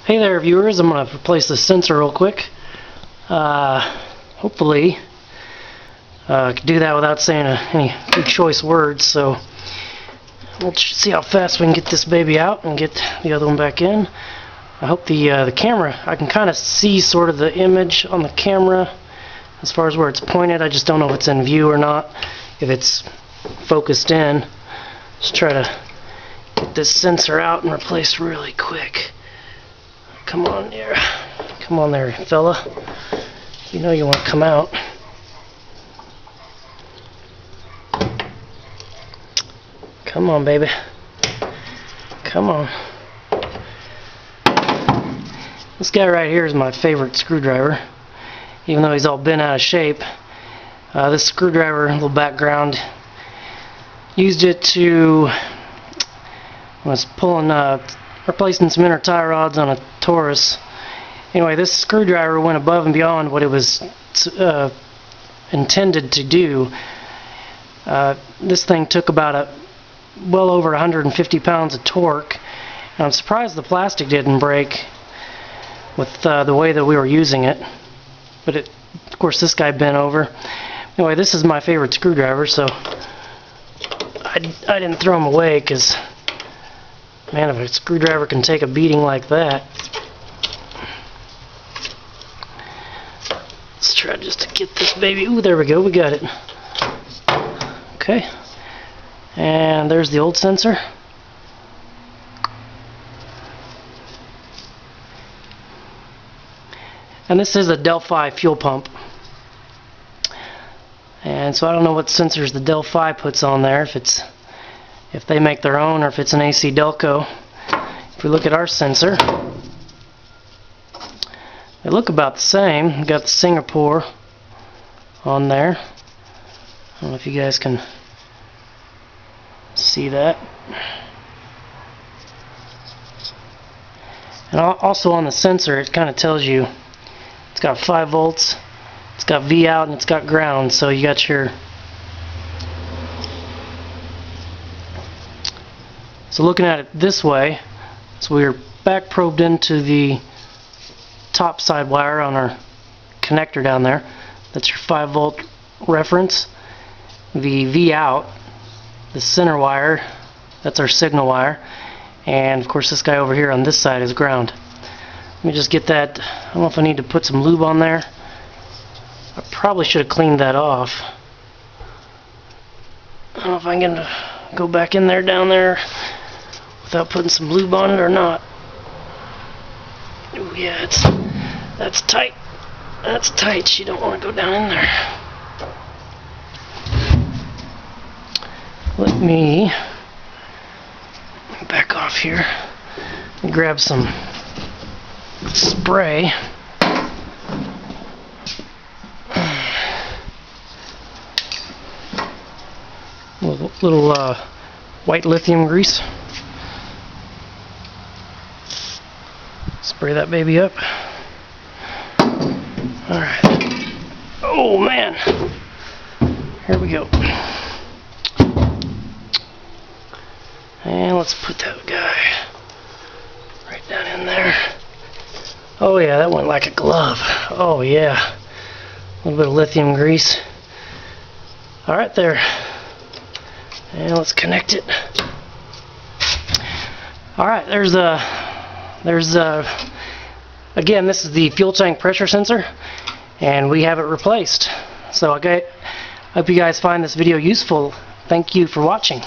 Hey there viewers, I'm going to replace this sensor real quick. Hopefully I can do that without saying any big choice words, so let's see how fast we can get this baby out and get the other one back in. I hope the camera, I can kind of see sort of the image on the camera as far as where it's pointed. I just don't know if it's in view or not, if it's focused in. Just try to get this sensor out and replace really quick. Come on there. Come on there, fella. You know you want to come out. Come on, baby. Come on. This guy right here is my favorite screwdriver, even though he's all bent out of shape. This screwdriver, little background, used it to, I was pulling, replacing some inner tie rods on a Taurus. Anyway, this screwdriver went above and beyond what it was intended to do. This thing took about well over 150 pounds of torque, and I'm surprised the plastic didn't break with the way that we were using it. But of course, this guy bent over. Anyway, this is my favorite screwdriver, so I didn't throw him away, because man, if a screwdriver can take a beating like that. Let's try just to get this baby. Ooh, there we go. We got it. Okay. And there's the old sensor. And this is a Delphi fuel pump. And so I don't know what sensors the Delphi puts on there, if they make their own or if it's an AC Delco. If we look at our sensor, they look about the same. We've got the Singapore on there. I don't know if you guys can see that. And also on the sensor, it kind of tells you it's got 5 volts, it's got V out, and it's got ground. So you got your, so looking at it this way, so we're back probed into the top side wire on our connector down there. That's your 5 volt reference. The V out, the center wire, that's our signal wire. And of course this guy over here on this side is ground. Let me just get that. I don't know if I need to put some lube on there. I probably should have cleaned that off. I don't know if I can go back in there, down there, without putting some lube on it or not. Oh yeah, that's tight. That's tight. You don't want to go down in there. Let me back off here and grab some spray. Little white lithium grease. Spray that baby up. Alright. Oh man! Here we go. And let's put that guy right down in there. Oh yeah, that went like a glove. Oh yeah. A little bit of lithium grease. Alright there. And let's connect it. Alright, again, this is the fuel tank pressure sensor, and we have it replaced. So I hope you guys find this video useful. Thank you for watching.